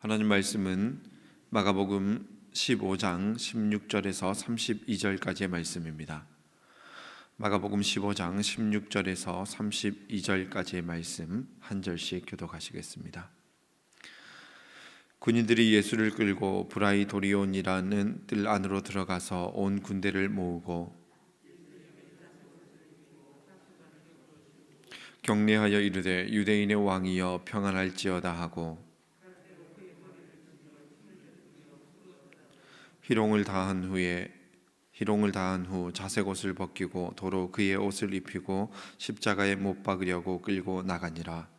하나님 말씀은 마가복음 15장 16절에서 32절까지의 말씀입니다. 마가복음 15장 16절에서 32절까지의 말씀 한 절씩 교독하시겠습니다. 군인들이 예수를 끌고 브라이도리온이라는 뜰 안으로 들어가서 온 군대를 모으고 경례하여 이르되 유대인의 왕이여 평안할지어다 하고 희롱을 다한 후 자색 옷을 벗기고 도로 그의 옷을 입히고 십자가에 못 박으려고 끌고 나가니라.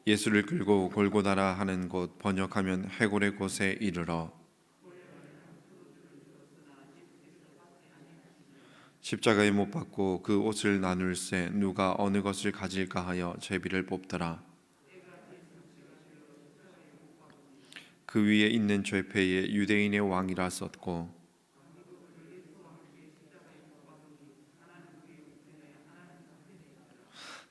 예수를 끌고 골고다라 하는 곳, 번역하면 해골의 곳에 이르러 십자가에 못 박고 그 옷을 나눌새 누가 어느 것을 가질까 하여 제비를 뽑더라. 그 위에 있는 죄패에 유대인의 왕이라 썼고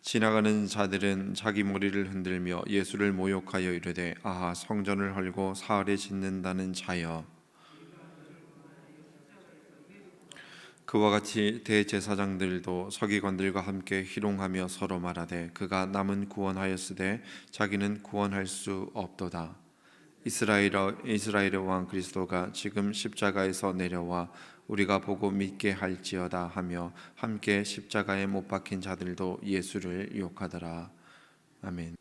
지나가는 자들은 자기 머리를 흔들며 예수를 모욕하여 이르되 아하, 성전을 헐고 사흘에 짓는다는 자여, 그와 같이 대제사장들도 서기관들과 함께 희롱하며 서로 말하되 그가 남은 구원하였으되 자기는 구원할 수 없도다. 이스라엘의 왕 그리스도가 지금 십자가에서 내려와 우리가 보고 믿게 할지어다 하며 함께 십자가에 못 박힌 자들도 예수를 욕하더라. 아멘.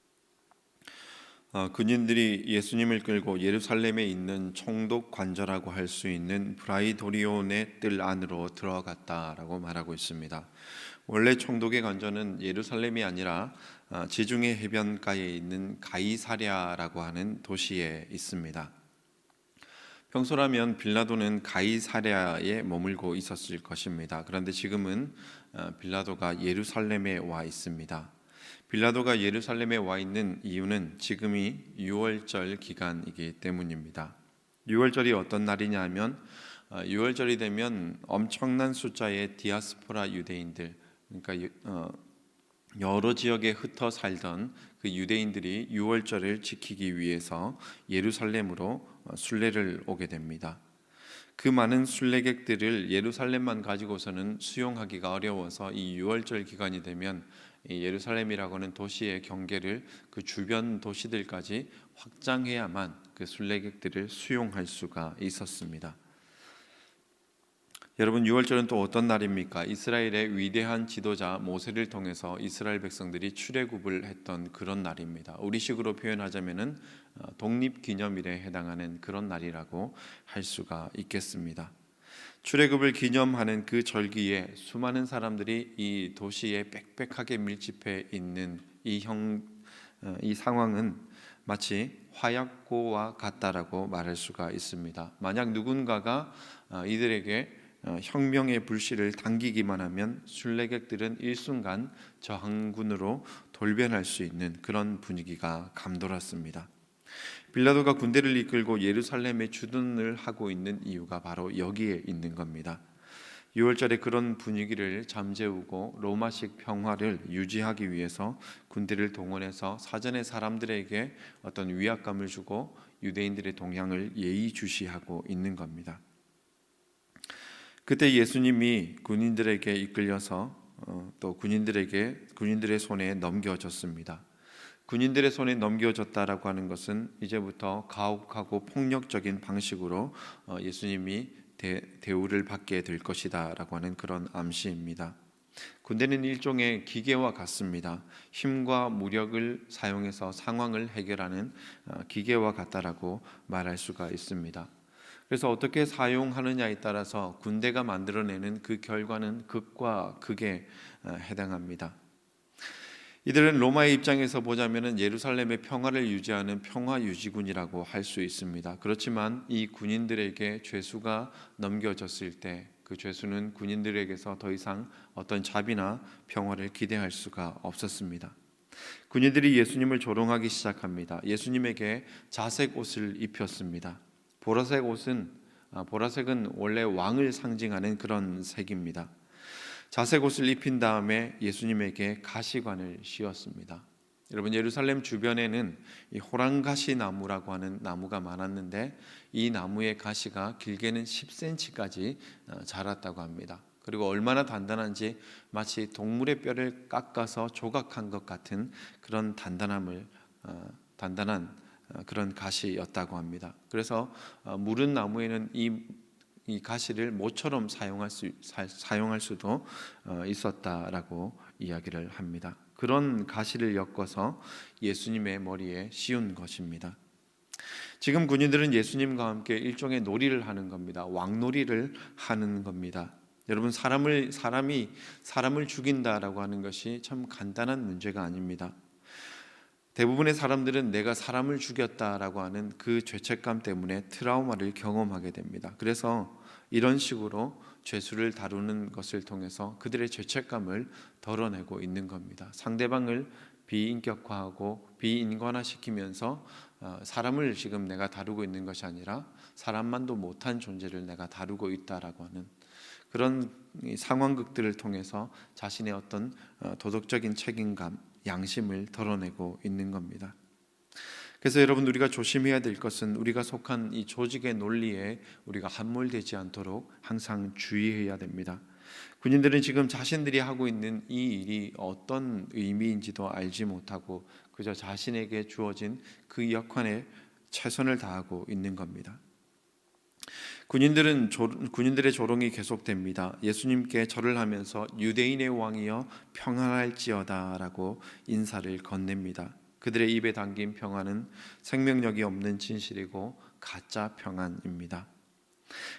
군인들이 예수님을 끌고 예루살렘에 있는 총독 관저라고 할 수 있는 브라이도리온의 뜰 안으로 들어갔다라고 말하고 있습니다. 원래 총독의 관저는 예루살렘이 아니라 지중해 해변가에 있는 가이사랴라고 하는 도시에 있습니다. 평소라면 빌라도는 가이사랴에 머물고 있었을 것입니다. 그런데 지금은 빌라도가 예루살렘에 와 있습니다. 빌라도가 예루살렘에 와 있는 이유는 지금이 유월절 기간이기 때문입니다. 유월절이 어떤 날이냐 하면 유월절이 되면 엄청난 숫자의 디아스포라 유대인들, 그러니까 여러 지역에 흩어 살던 그 유대인들이 유월절을 지키기 위해서 예루살렘으로 순례를 오게 됩니다. 그 많은 순례객들을 예루살렘만 가지고서는 수용하기가 어려워서 이 유월절 기간이 되면 예루살렘이라고 하는 도시의 경계를 그 주변 도시들까지 확장해야만 그 순례객들을 수용할 수가 있었습니다. 여러분, 유월절은 또 어떤 날입니까? 이스라엘의 위대한 지도자 모세를 통해서 이스라엘 백성들이 출애굽을 했던 그런 날입니다. 우리식으로 표현하자면은 독립기념일에 해당하는 그런 날이라고 할 수가 있겠습니다. 출애굽을 기념하는 그 절기에 수많은 사람들이 이 도시에 빽빽하게 밀집해 있는 이 상황은 마치 화약고와 같다라고 말할 수가 있습니다. 만약 누군가가 이들에게 혁명의 불씨를 당기기만 하면 순례객들은 일순간 저항군으로 돌변할 수 있는 그런 분위기가 감돌았습니다. 빌라도가 군대를 이끌고 예루살렘에 주둔을 하고 있는 이유가 바로 여기에 있는 겁니다. 6월절에 그런 분위기를 잠재우고 로마식 평화를 유지하기 위해서 군대를 동원해서 사전에 사람들에게 어떤 위압감을 주고 유대인들의 동향을 예의주시하고 있는 겁니다. 그때 예수님이 군인들에게 이끌려서 또 군인들의 손에 넘겨졌습니다. 군인들의 손에 넘겨졌다라고 하는 것은 이제부터 가혹하고 폭력적인 방식으로 예수님이 대우를 받게 될 것이다라고 하는 그런 암시입니다. 군대는 일종의 기계와 같습니다. 힘과 무력을 사용해서 상황을 해결하는 기계와 같다라고 말할 수가 있습니다. 그래서 어떻게 사용하느냐에 따라서 군대가 만들어내는 그 결과는 극과 극에 해당합니다. 이들은 로마의 입장에서 보자면 예루살렘의 평화를 유지하는 평화유지군이라고 할 수 있습니다. 그렇지만 이 군인들에게 죄수가 넘겨졌을 때 그 죄수는 군인들에게서 더 이상 어떤 자비나 평화를 기대할 수가 없었습니다. 군인들이 예수님을 조롱하기 시작합니다. 예수님에게 자색 옷을 입혔습니다. 보라색 옷은 보라색은 원래 왕을 상징하는 그런 색입니다. 자색 옷을 입힌 다음에 예수님에게 가시관을 씌웠습니다. 여러분, 예루살렘 주변에는 이 호랑가시 나무라고 하는 나무가 많았는데 이 나무의 가시가 길게는 10cm까지 자랐다고 합니다. 그리고 얼마나 단단한지 마치 동물의 뼈를 깎아서 조각한 것 같은 그런 단단한 그런 가시였다고 합니다. 그래서 무른 나무에는 이 가시를 모처럼 사용할 수도 있었다라고 이야기를 합니다. 그런 가시를 엮어서 예수님의 머리에 씌운 것입니다. 지금 군인들은 예수님과 함께 일종의 놀이를 하는 겁니다. 왕놀이를 하는 겁니다. 여러분, 사람이 사람을 죽인다라고 하는 것이 참 간단한 문제가 아닙니다. 대부분의 사람들은 내가 사람을 죽였다라고 하는 그 죄책감 때문에 트라우마를 경험하게 됩니다. 그래서 이런 식으로 죄수를 다루는 것을 통해서 그들의 죄책감을 덜어내고 있는 겁니다. 상대방을 비인격화하고 비인간화시키면서 사람을 지금 내가 다루고 있는 것이 아니라 사람만도 못한 존재를 내가 다루고 있다라고 하는 그런 상황극들을 통해서 자신의 어떤 도덕적인 책임감, 양심을 덜어내고 있는 겁니다. 그래서 여러분, 우리가 조심해야 될 것은 우리가 속한 이 조직의 논리에 우리가 함몰되지 않도록 항상 주의해야 됩니다. 군인들은 지금 자신들이 하고 있는 이 일이 어떤 의미인지도 알지 못하고 그저 자신에게 주어진 그 역할에 최선을 다하고 있는 겁니다. 군인들의 조롱이 계속됩니다. 예수님께 절을 하면서 유대인의 왕이여 평안할지어다라고 인사를 건넵니다. 그들의 입에 담긴 평안은 생명력이 없는 진실이고 가짜 평안입니다.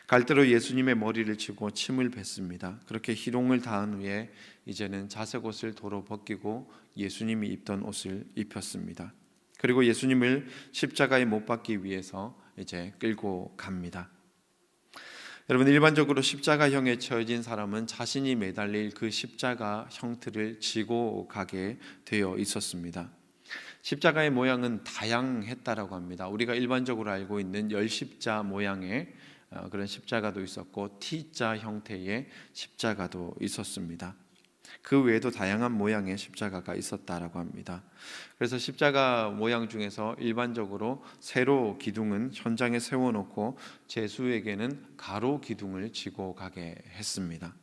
갈대로 예수님의 머리를 치고 침을 뱉습니다. 그렇게 희롱을 다한 후에 이제는 자색 옷을 도로 벗기고 예수님이 입던 옷을 입혔습니다. 그리고 예수님을 십자가에 못 박기 위해서 이제 끌고 갑니다. 여러분, 일반적으로 십자가형에 처해진 사람은 자신이 매달릴 그 십자가 형틀을 지고 가게 되어 있었습니다. 십자가의 모양은 다양했다라고 합니다. 우리가 일반적으로 알고 있는 열십자 모양의 그런 십자가도 있었고 T자 형태의 십자가도 있었습니다. 그 외에도 다양한 모양의 십자가가 있었다라고 합니다. 그래서 십자가 모양 중에서 일반적으로 세로 기둥은 현장에 세워놓고 제수에게는 가로 기둥을 지고 가게 했습니다.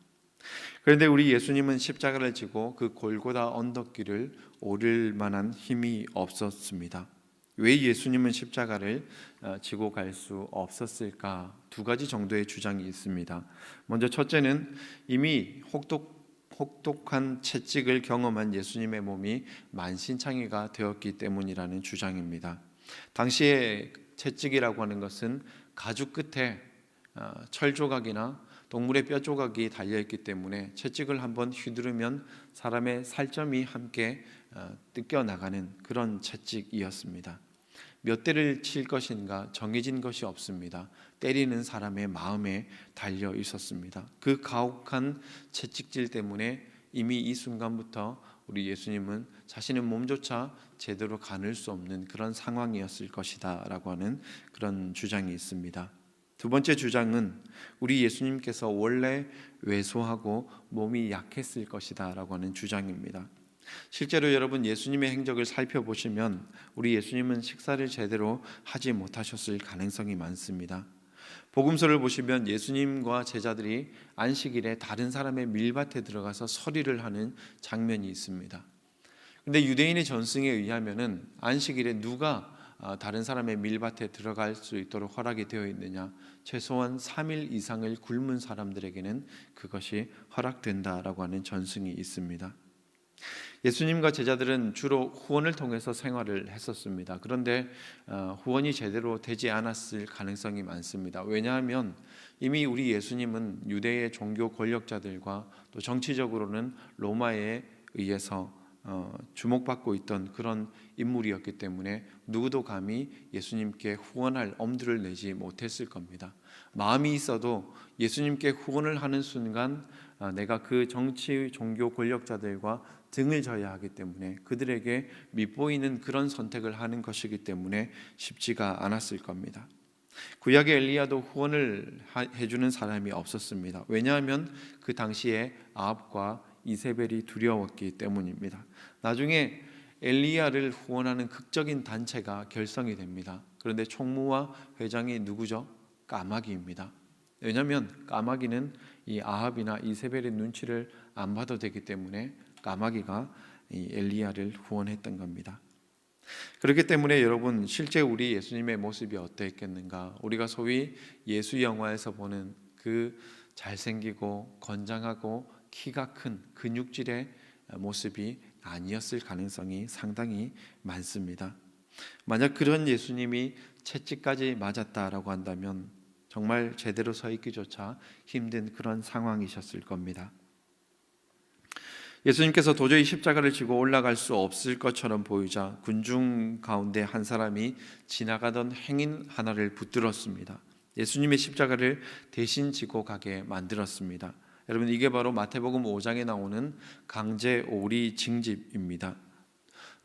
그런데 우리 예수님은 십자가를 지고 그 골고다 언덕길을 오를 만한 힘이 없었습니다. 왜 예수님은 십자가를 지고 갈 수 없었을까? 두 가지 정도의 주장이 있습니다. 먼저 첫째는 이미 혹독한 채찍을 경험한 예수님의 몸이 만신창이가 되었기 때문이라는 주장입니다. 당시에 채찍이라고 하는 것은 가죽 끝에 철 조각이나 동물의 뼈 조각이 달려있기 때문에 채찍을 한번 휘두르면 사람의 살점이 함께 뜯겨나가는 그런 채찍이었습니다. 몇 대를 칠 것인가 정해진 것이 없습니다. 때리는 사람의 마음에 달려 있었습니다. 그 가혹한 채찍질 때문에 이미 이 순간부터 우리 예수님은 자신의 몸조차 제대로 가눌 수 없는 그런 상황이었을 것이다 라고 하는 그런 주장이 있습니다. 두 번째 주장은 우리 예수님께서 원래 왜소하고 몸이 약했을 것이다 라고 하는 주장입니다. 실제로 여러분, 예수님의 행적을 살펴보시면 우리 예수님은 식사를 제대로 하지 못하셨을 가능성이 많습니다. 복음서를 보시면 예수님과 제자들이 안식일에 다른 사람의 밀밭에 들어가서 서리를 하는 장면이 있습니다. 그런데 유대인의 전승에 의하면은 안식일에 누가 다른 사람의 밀밭에 들어갈 수 있도록 허락이 되어 있느냐? 최소한 3일 이상을 굶은 사람들에게는 그것이 허락된다라고 하는 전승이 있습니다. 예수님과 제자들은 주로 후원을 통해서 생활을 했었습니다. 그런데 후원이 제대로 되지 않았을 가능성이 많습니다. 왜냐하면 이미 우리 예수님은 유대의 종교 권력자들과 또 정치적으로는 로마에 의해서 주목받고 있던 그런 인물이었기 때문에 누구도 감히 예수님께 후원할 엄두를 내지 못했을 겁니다. 마음이 있어도 예수님께 후원을 하는 순간 내가 그 정치 종교 권력자들과 등을 져야 하기 때문에 그들에게 밉보이는 그런 선택을 하는 것이기 때문에 쉽지가 않았을 겁니다. 구약의 엘리야도 후원을 해주는 사람이 없었습니다. 왜냐하면 그 당시에 아합과 이세벨이 두려웠기 때문입니다. 나중에 엘리야를 후원하는 극적인 단체가 결성이 됩니다. 그런데 총무와 회장이 누구죠? 까마귀입니다. 왜냐하면 까마귀는 이 아합이나 이세벨의 눈치를 안 봐도 되기 때문에 까마귀가 이 엘리야를 후원했던 겁니다. 그렇기 때문에 여러분, 실제 우리 예수님의 모습이 어떠했겠는가? 우리가 소위 예수 영화에서 보는 그 잘생기고 건장하고 키가 큰 근육질의 모습이 아니었을 가능성이 상당히 많습니다. 만약 그런 예수님이 채찍까지 맞았다라고 한다면 정말 제대로 서 있기조차 힘든 그런 상황이셨을 겁니다. 예수님께서 도저히 십자가를 지고 올라갈 수 없을 것처럼 보이자 군중 가운데 한 사람이 지나가던 행인 하나를 붙들었습니다. 예수님의 십자가를 대신 지고 가게 만들었습니다. 여러분, 이게 바로 마태복음 5장에 나오는 강제 오리 징집입니다.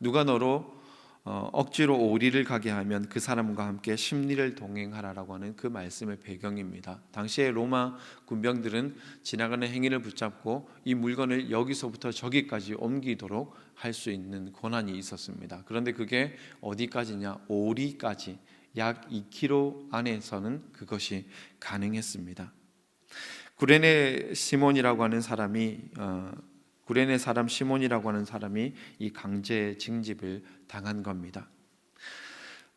누가 너로 억지로 오리를 가게 하면 그 사람과 함께 십리를 동행하라라고 하는 그 말씀의 배경입니다. 당시에 로마 군병들은 지나가는 행인을 붙잡고 이 물건을 여기서부터 저기까지 옮기도록 할 수 있는 권한이 있었습니다. 그런데 그게 어디까지냐? 오리까지, 약 2km 안에서는 그것이 가능했습니다. 구레네 사람 시몬이라고 하는 사람이 이 강제 징집을 당한 겁니다.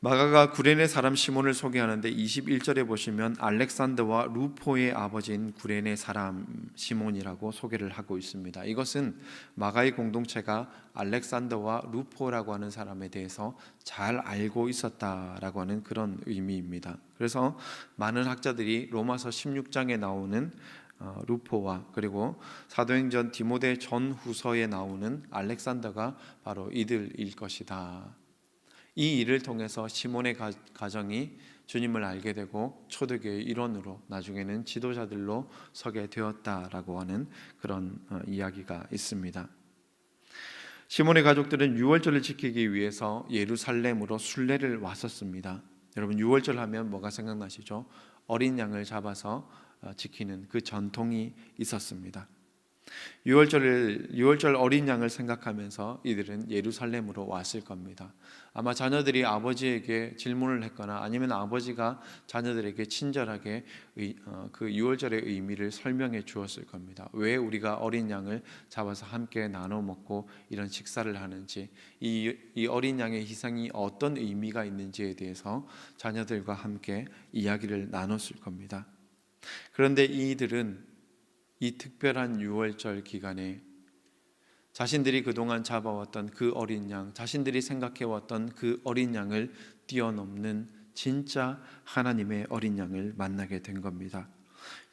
마가가 구레네 사람 시몬을 소개하는데 21절에 보시면 알렉산더와 루포의 아버지인 구레네 사람 시몬이라고 소개를 하고 있습니다. 이것은 마가의 공동체가 알렉산더와 루포라고 하는 사람에 대해서 잘 알고 있었다라고 하는 그런 의미입니다. 그래서 많은 학자들이 로마서 16장에 나오는 루포와 그리고 사도행전 디모데 전후서에 나오는 알렉산더가 바로 이들일 것이다. 이 일을 통해서 시몬의 가정이 주님을 알게 되고 초대교회의 일원으로 나중에는 지도자들로 서게 되었다라고 하는 그런 이야기가 있습니다. 시몬의 가족들은 유월절을 지키기 위해서 예루살렘으로 순례를 왔었습니다. 여러분, 유월절 하면 뭐가 생각나시죠? 어린 양을 잡아서 지키는 그 전통이 있었습니다. 유월절 어린 양을 생각하면서 이들은 예루살렘으로 왔을 겁니다. 아마 자녀들이 아버지에게 질문을 했거나 아니면 아버지가 자녀들에게 친절하게 그 유월절의 의미를 설명해 주었을 겁니다. 왜 우리가 어린 양을 잡아서 함께 나눠 먹고 이런 식사를 하는지, 이 어린 양의 희생이 어떤 의미가 있는지에 대해서 자녀들과 함께 이야기를 나눴을 겁니다. 그런데 이들은 이 특별한 유월절 기간에 자신들이 그동안 잡아왔던 그 어린 양, 자신들이 생각해왔던 그 어린 양을 뛰어넘는 진짜 하나님의 어린 양을 만나게 된 겁니다.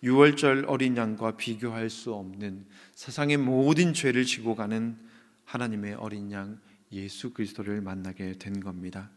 유월절 어린 양과 비교할 수 없는 세상의 모든 죄를 지고 가는 하나님의 어린 양 예수 그리스도를 만나게 된 겁니다.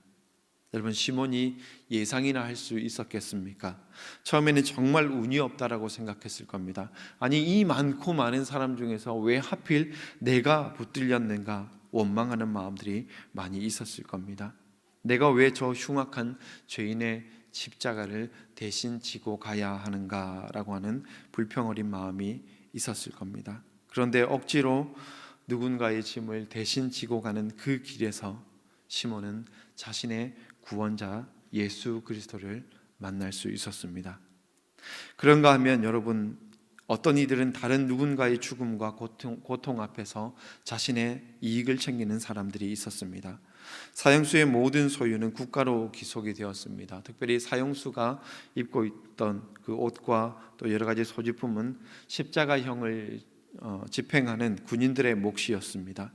여러분, 시몬이 예상이나 할 수 있었겠습니까? 처음에는 정말 운이 없다라고 생각했을 겁니다. 아니, 이 많고 많은 사람 중에서 왜 하필 내가 붙들렸는가 원망하는 마음들이 많이 있었을 겁니다. 내가 왜 저 흉악한 죄인의 십자가를 대신 지고 가야 하는가라고 하는 불평 어린 마음이 있었을 겁니다. 그런데 억지로 누군가의 짐을 대신 지고 가는 그 길에서 시몬은 자신의 구원자 예수 그리스도를 만날 수 있었습니다. 그런가 하면 여러분, 어떤 이들은 다른 누군가의 죽음과 고통 앞에서 자신의 이익을 챙기는 사람들이 있었습니다. 사형수의 모든 소유는 국가로 기속이 되었습니다. 특별히 사형수가 입고 있던 그 옷과 또 여러 가지 소지품은 십자가형을 집행하는 군인들의 몫이었습니다.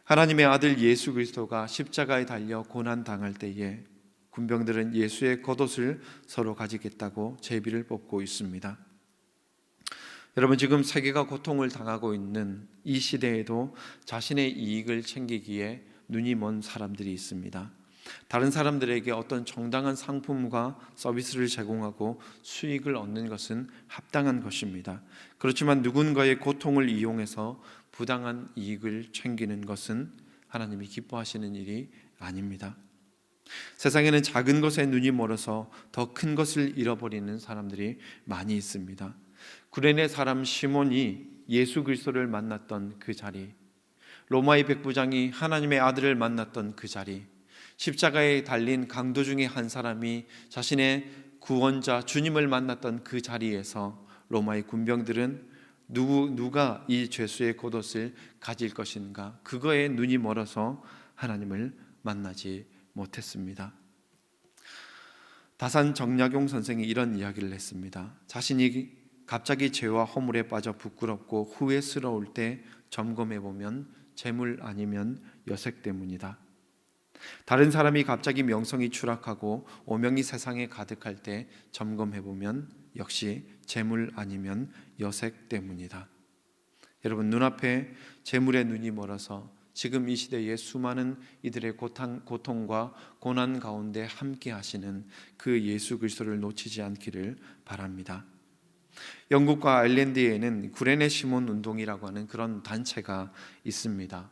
하나님의 아들 예수 그리스도가 십자가에 달려 고난 당할 때에 군병들은 예수의 겉옷을 서로 가지겠다고 제비를 뽑고 있습니다. 여러분, 지금 세계가 고통을 당하고 있는 이 시대에도 자신의 이익을 챙기기에 눈이 먼 사람들이 있습니다. 다른 사람들에게 어떤 정당한 상품과 서비스를 제공하고 수익을 얻는 것은 합당한 것입니다. 그렇지만 누군가의 고통을 이용해서 부당한 이익을 챙기는 것은 하나님이 기뻐하시는 일이 아닙니다. 세상에는 작은 것에 눈이 멀어서 더 큰 것을 잃어버리는 사람들이 많이 있습니다. 구레네 사람 시몬이 예수 그리스도를 만났던 그 자리, 로마의 백부장이 하나님의 아들을 만났던 그 자리, 십자가에 달린 강도 중에 한 사람이 자신의 구원자 주님을 만났던 그 자리에서 로마의 군병들은 누가 이 죄수의 겉옷을 가질 것인가, 그거에 눈이 멀어서 하나님을 만나지 못했습니다. 다산 정약용 선생이 이런 이야기를 했습니다. 자신이 갑자기 죄와 허물에 빠져 부끄럽고 후회스러울 때 점검해 보면 재물 아니면 여색 때문이다. 다른 사람이 갑자기 명성이 추락하고 오명이 세상에 가득할 때 점검해 보면 역시 재물 아니면 여색 때문이다. 여러분, 눈앞에 재물의 눈이 멀어서 지금 이 시대에 수많은 이들의 고통과 고난 가운데 함께 하시는 그 예수 그리스도를 놓치지 않기를 바랍니다. 영국과 아일랜드에는 구레네 시몬 운동이라고 하는 그런 단체가 있습니다.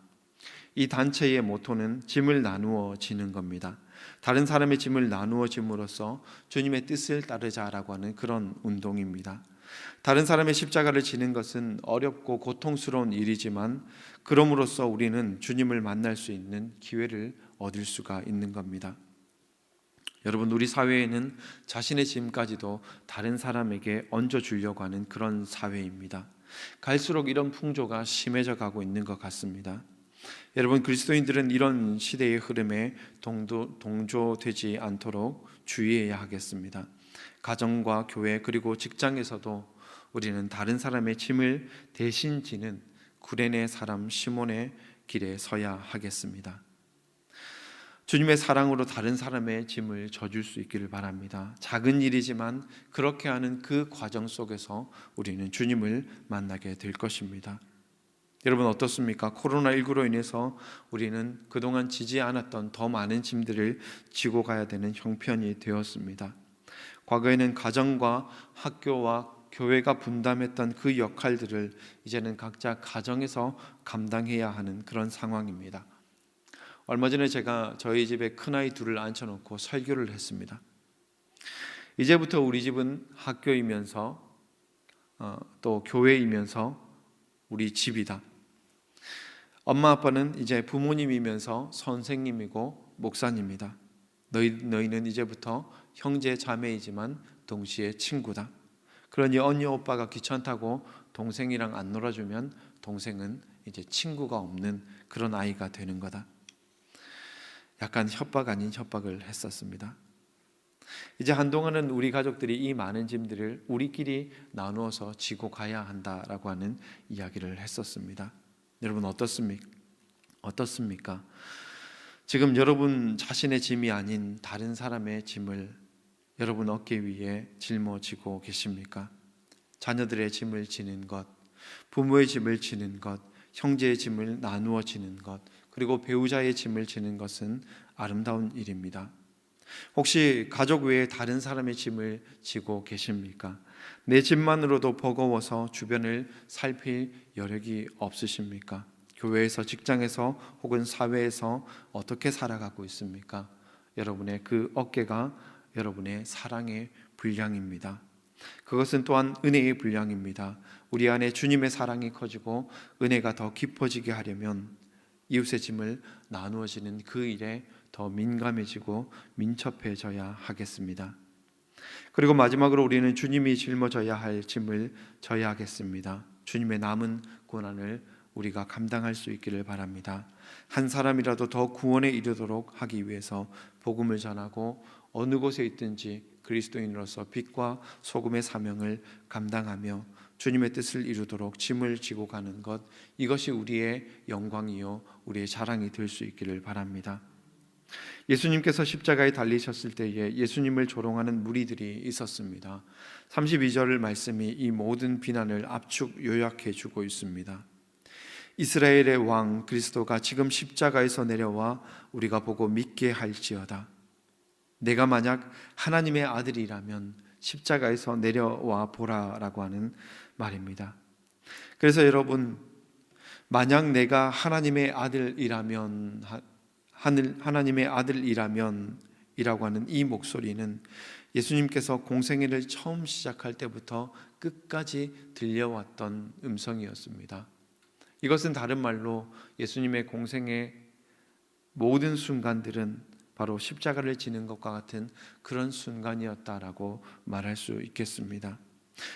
이 단체의 모토는 짐을 나누어 지는 겁니다. 다른 사람의 짐을 나누어 짐으로써 주님의 뜻을 따르자라고 하는 그런 운동입니다. 다른 사람의 십자가를 지는 것은 어렵고 고통스러운 일이지만 그럼으로써 우리는 주님을 만날 수 있는 기회를 얻을 수가 있는 겁니다. 여러분, 우리 사회에는 자신의 짐까지도 다른 사람에게 얹어주려고 하는 그런 사회입니다. 갈수록 이런 풍조가 심해져 가고 있는 것 같습니다. 여러분, 그리스도인들은 이런 시대의 흐름에 동조되지 않도록 주의해야 하겠습니다. 가정과 교회 그리고 직장에서도 우리는 다른 사람의 짐을 대신 지는 구레네 사람 시몬의 길에 서야 하겠습니다. 주님의 사랑으로 다른 사람의 짐을 져줄 수 있기를 바랍니다. 작은 일이지만 그렇게 하는 그 과정 속에서 우리는 주님을 만나게 될 것입니다. 여러분, 어떻습니까? 코로나19로 인해서 우리는 그동안 지지 않았던 더 많은 짐들을 지고 가야 되는 형편이 되었습니다. 과거에는 가정과 학교와 교회가 분담했던 그 역할들을 이제는 각자 가정에서 감당해야 하는 그런 상황입니다. 얼마 전에 제가 저희 집에 큰아이 둘을 앉혀놓고 설교를 했습니다. 이제부터 우리 집은 학교이면서 또 교회이면서 우리 집이다. 엄마 아빠는 이제 부모님이면서 선생님이고 목사님이다. 너희는 이제부터 형제 자매이지만 동시에 친구다. 그러니 언니 오빠가 귀찮다고 동생이랑 안 놀아주면 동생은 이제 친구가 없는 그런 아이가 되는 거다. 약간 협박 아닌 협박을 했었습니다. 이제 한동안은 우리 가족들이 이 많은 짐들을 우리끼리 나누어서 지고 가야 한다라고 하는 이야기를 했었습니다. 여러분, 어떻습니까? 지금 여러분 자신의 짐이 아닌 다른 사람의 짐을 여러분 어깨 위에 짊어지고 계십니까? 자녀들의 짐을 지는 것, 부모의 짐을 지는 것, 형제의 짐을 나누어 지는 것, 그리고 배우자의 짐을 지는 것은 아름다운 일입니다. 혹시 가족 외에 다른 사람의 짐을 지고 계십니까? 내 짐만으로도 버거워서 주변을 살필 여력이 없으십니까? 교회에서, 직장에서 혹은 사회에서 어떻게 살아가고 있습니까? 여러분의 그 어깨가 여러분의 사랑의 분량입니다. 그것은 또한 은혜의 분량입니다. 우리 안에 주님의 사랑이 커지고 은혜가 더 깊어지게 하려면 이웃의 짐을 나누어지는 그 일에 더 민감해지고 민첩해져야 하겠습니다. 그리고 마지막으로 우리는 주님이 짊어져야 할 짐을 져야 하겠습니다. 주님의 남은 고난을 우리가 감당할 수 있기를 바랍니다. 한 사람이라도 더 구원에 이르도록 하기 위해서 복음을 전하고 어느 곳에 있든지 그리스도인으로서 빛과 소금의 사명을 감당하며 주님의 뜻을 이루도록 짐을 지고 가는 것, 이것이 우리의 영광이요 우리의 자랑이 될 수 있기를 바랍니다. 예수님께서 십자가에 달리셨을 때에 예수님을 조롱하는 무리들이 있었습니다. 32절 말씀이 이 모든 비난을 압축 요약해 주고 있습니다. 이스라엘의 왕 그리스도가 지금 십자가에서 내려와 우리가 보고 믿게 할지어다. 내가 만약 하나님의 아들이라면 십자가에서 내려와 보라라고 하는 말입니다. 그래서 여러분, 만약 내가 하나님의 아들이라면 하나님의 아들이라면 이라고 하는 이 목소리는 예수님께서 공생애를 처음 시작할 때부터 끝까지 들려왔던 음성이었습니다. 이것은 다른 말로 예수님의 공생의 모든 순간들은 바로 십자가를 지는 것과 같은 그런 순간이었다라고 말할 수 있겠습니다.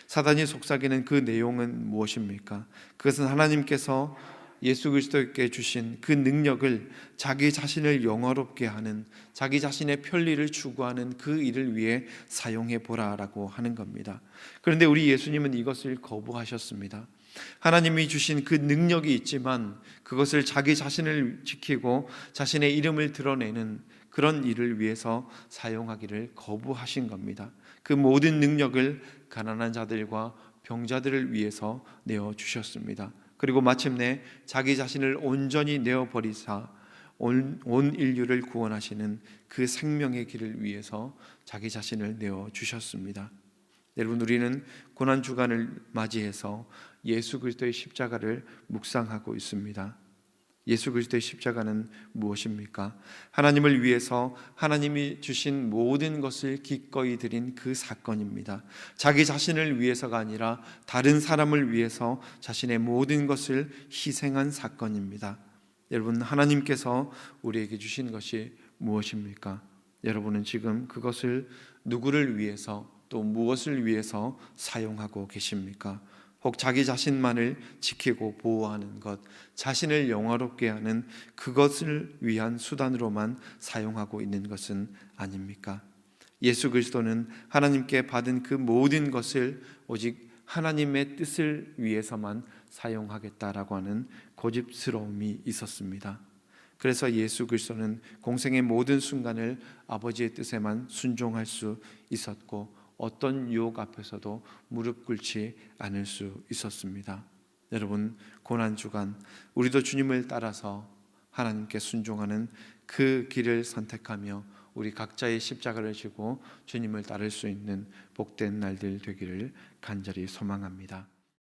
사단이 속삭이는 그 내용은 무엇입니까? 그것은 하나님께서 예수 그리스도께 주신 그 능력을 자기 자신을 영화롭게 하는, 자기 자신의 편리를 추구하는 그 일을 위해 사용해 보라라고 하는 겁니다. 그런데 우리 예수님은 이것을 거부하셨습니다. 하나님이 주신 그 능력이 있지만 그것을 자기 자신을 지키고 자신의 이름을 드러내는 그런 일을 위해서 사용하기를 거부하신 겁니다. 그 모든 능력을 가난한 자들과 병자들을 위해서 내어주셨습니다. 그리고 마침내 자기 자신을 온전히 내어버리사 온 인류를 구원하시는 그 생명의 길을 위해서 자기 자신을 내어주셨습니다. 여러분, 우리는 고난주간을 맞이해서 예수 그리스도의 십자가를 묵상하고 있습니다. 예수 그리스도의 십자가는 무엇입니까? 하나님을 위해서 하나님이 주신 모든 것을 기꺼이 드린 그 사건입니다. 자기 자신을 위해서가 아니라 다른 사람을 위해서 자신의 모든 것을 희생한 사건입니다. 여러분, 하나님께서 우리에게 주신 것이 무엇입니까? 여러분은 지금 그것을 누구를 위해서 또 무엇을 위해서 사용하고 계십니까? 혹 자기 자신만을 지키고 보호하는 것, 자신을 영화롭게 하는 그것을 위한 수단으로만 사용하고 있는 것은 아닙니까? 예수 그리스도는 하나님께 받은 그 모든 것을 오직 하나님의 뜻을 위해서만 사용하겠다라고 하는 고집스러움이 있었습니다. 그래서 예수 그리스도는 공생의 모든 순간을 아버지의 뜻에만 순종할 수 있었고 어떤 유혹 앞에서도 무릎 꿇지 않을 수 있었습니다. 여러분, 고난주간 우리도 주님을 따라서 하나님께 순종하는 그 길을 선택하며 우리 각자의 십자가를 지고 주님을 따를 수 있는 복된 날들 되기를 간절히 소망합니다.